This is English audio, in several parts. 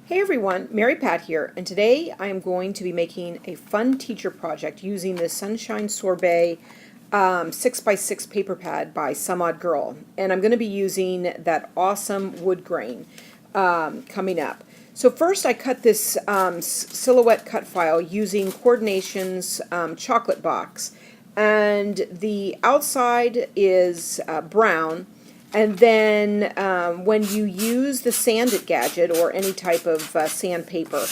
Hey everyone, Mary Pat here, and today I am going to be making a fun teacher project using the Sunshine Sorbet 6x6 paper pad by Some Odd Girl. And I'm going to be using that awesome wood grain coming up. So first I cut this silhouette cut file using Coordination's chocolate box. And the outside is brown. And then when you use the sand it gadget or any type of sandpaper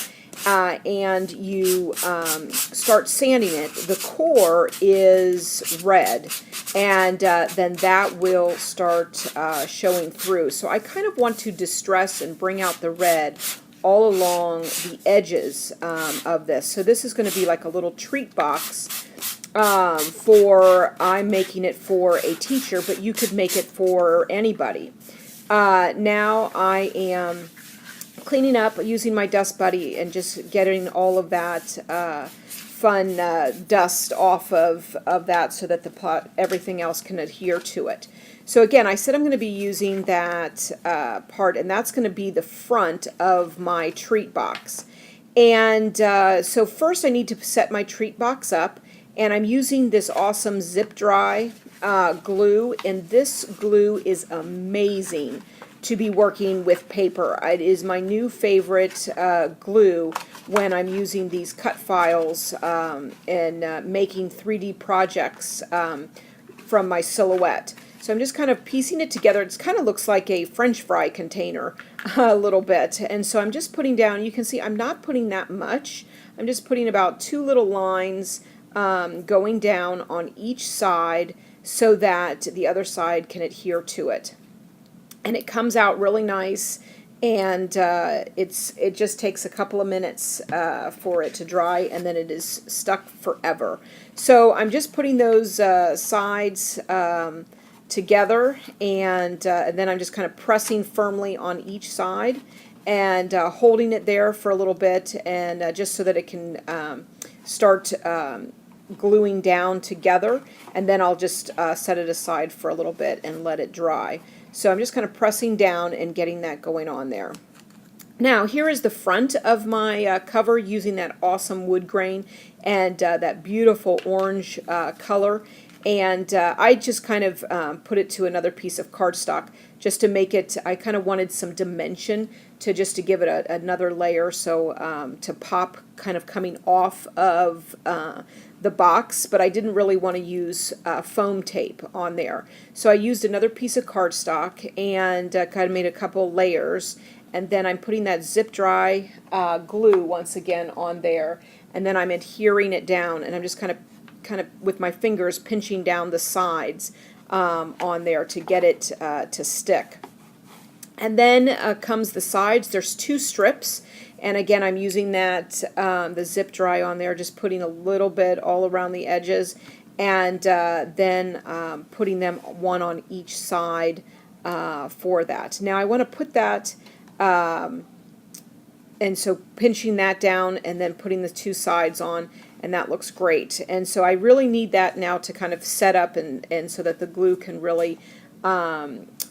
and you start sanding it, the core is red, and then that will start showing through. So I kind of want to distress and bring out the red all along the edges of this. So this is going to be like a little treat box. I'm making it for a teacher, but you could make it for anybody. Now I am cleaning up using my Dust Buddy and just getting all of that fun dust off of that so that everything else can adhere to it. So again, I said I'm going to be using that part, and that's going to be the front of my treat box. And so first I need to set my treat box up. And I'm using this awesome zip dry glue, and this glue is amazing to be working with paper. It is my new favorite glue when I'm using these cut files and making 3D projects from my silhouette. So I'm just kind of piecing it together. It kind of looks like a French fry container a little bit. And so I'm just putting down, you can see I'm not putting that much. I'm just putting about 2 little lines going down on each side so that the other side can adhere to it. And it comes out really nice, and it just takes a couple of minutes for it to dry, and then it is stuck forever. So I'm just putting those sides together, and then I'm just kind of pressing firmly on each side and holding it there for a little bit, and just so that it can start gluing down together, and then I'll just set it aside for a little bit and let it dry. So I'm just kind of pressing down and getting that going on there. Now here is the front of my cover using that awesome wood grain and that beautiful orange color. And I just kind of put it to another piece of cardstock just to make it, I kind of wanted some dimension to give it another layer, so to pop kind of coming off of the box, but I didn't really want to use foam tape on there. So I used another piece of cardstock and kind of made a couple layers, and then I'm putting that zip dry glue once again on there, and then I'm adhering it down, and I'm just kind of with my fingers pinching down the sides on there to get it to stick. And then comes the sides. There's 2 strips, and again I'm using that the zip dry on there, just putting a little bit all around the edges, and then putting them one on each side for that. Now I want to put that and so pinching that down and then putting the 2 sides on, and that looks great. And so I really need that now to kind of set up and so that the glue can really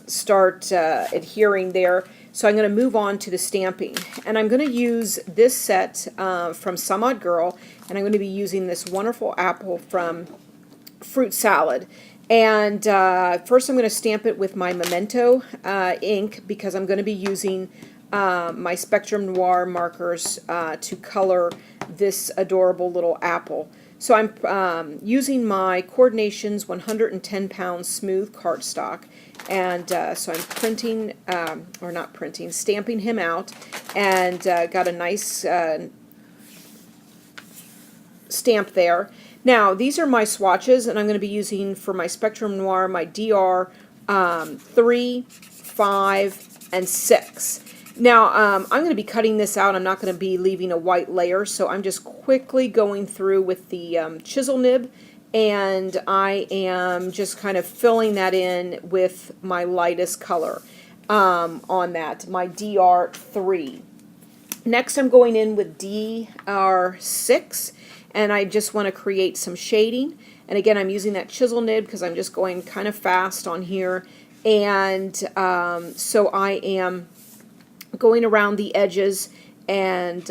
start adhering there. So I'm going to move on to the stamping, and I'm going to use this set from Some Odd Girl, and I'm going to be using this wonderful apple from Fruit Salad. And first I'm going to stamp it with my Memento ink, because I'm going to be using my Spectrum Noir markers to color this adorable little apple. So I'm using my Coordinations 110-pound smooth cardstock, and so I'm printing, or not printing, stamping him out, and got a nice stamp there. Now these are my swatches, and I'm going to be using for my Spectrum Noir my DR 3, 5, and 6. Now, I'm going to be cutting this out. I'm not going to be leaving a white layer, so I'm just quickly going through with the chisel nib, and I am just kind of filling that in with my lightest color on that, my DR3. Next, I'm going in with DR6, and I just want to create some shading. And again, I'm using that chisel nib because I'm just going kind of fast on here, and so I am going around the edges and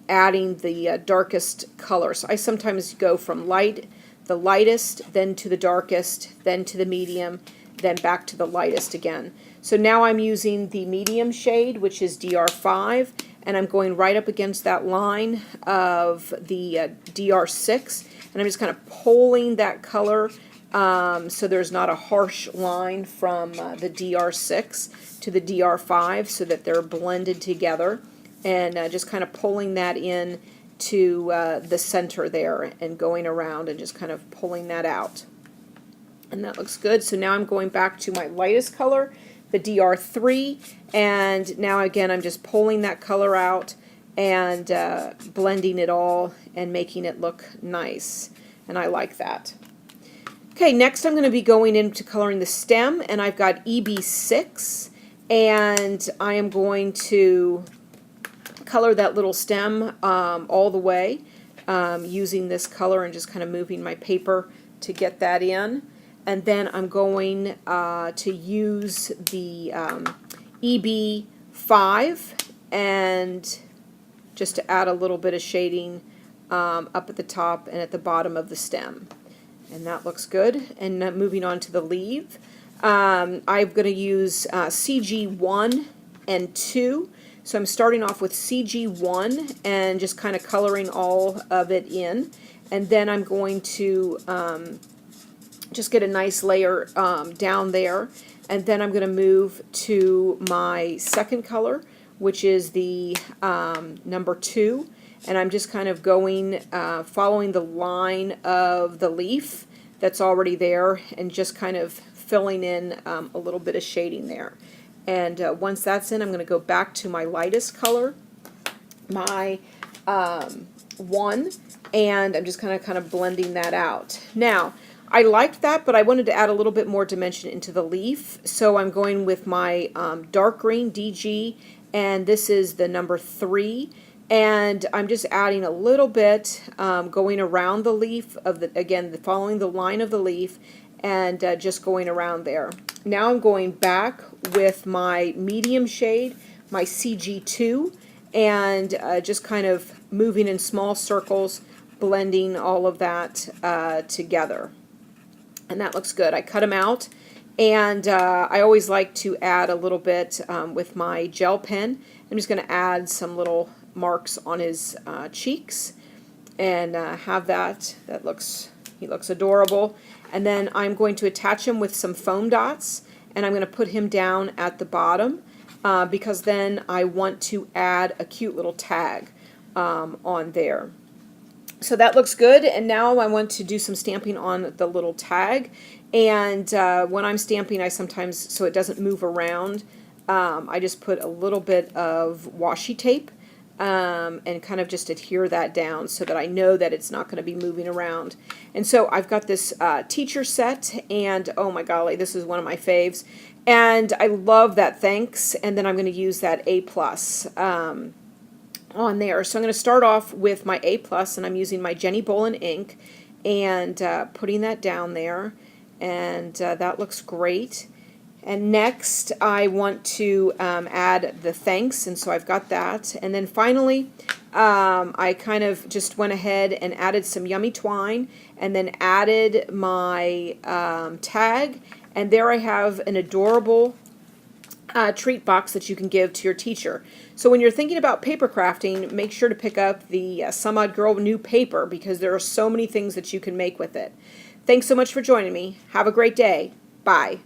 adding the darkest color. So I sometimes go from the lightest, then to the darkest, then to the medium, then back to the lightest again. So now I'm using the medium shade, which is DR5, and I'm going right up against that line of the DR6, and I'm just kind of pulling that color so there's not a harsh line from the DR6 to the DR5, so that they're blended together, and just kind of pulling that in to the center there and going around and just kind of pulling that out. And that looks good. So now I'm going back to my lightest color, the DR3, and now again I'm just pulling that color out and blending it all and making it look nice, and I like that. Okay, next I'm going to be going into coloring the stem, and I've got EB6, and I am going to color that little stem all the way using this color and just kind of moving my paper to get that in. And then I'm going to use the EB5 and just to add a little bit of shading up at the top and at the bottom of the stem. And that looks good. And moving on to the leaf, I'm going to use CG1 and 2. So I'm starting off with CG1 and just kind of coloring all of it in. And then I'm going to just get a nice layer down there. And then I'm going to move to my second color, which is the number 2. And I'm just kind of going, following the line of the leaf that's already there and just kind of filling in a little bit of shading there. And once that's in, I'm going to go back to my lightest color, my 1, and I'm just kind of blending that out. Now, I liked that, but I wanted to add a little bit more dimension into the leaf, so I'm going with my dark green DG, and this is the number 3. And I'm just adding a little bit, going around the leaf of again, following the line of the leaf, and just going around there. Now I'm going back with my medium shade, my CG2, and just kind of moving in small circles, blending all of that together. And that looks good. I cut them out, and I always like to add a little bit with my gel pen. I'm just going to add some little marks on his cheeks and have that. He looks adorable. And then I'm going to attach him with some foam dots, and I'm going to put him down at the bottom because then I want to add a cute little tag on there. So that looks good, and now I want to do some stamping on the little tag. And when I'm stamping, I sometimes, so it doesn't move around, I just put a little bit of washi tape and kind of just adhere that down so that I know that it's not going to be moving around. And so I've got this teacher set, and oh my golly, this is one of my faves. And I love that thanks, and then I'm going to use that A+. On there. So I'm going to start off with my A+, and I'm using my Jenny Bolin ink and putting that down there, and that looks great. And next I want to add the thanks, and so I've got that. And then finally I kind of just went ahead and added some yummy twine and then added my tag, and there I have an adorable treat box that you can give to your teacher. So when you're thinking about paper crafting, make sure to pick up the Some Odd Girl new paper, because there are so many things that you can make with it. Thanks so much for joining me. Have a great day. Bye.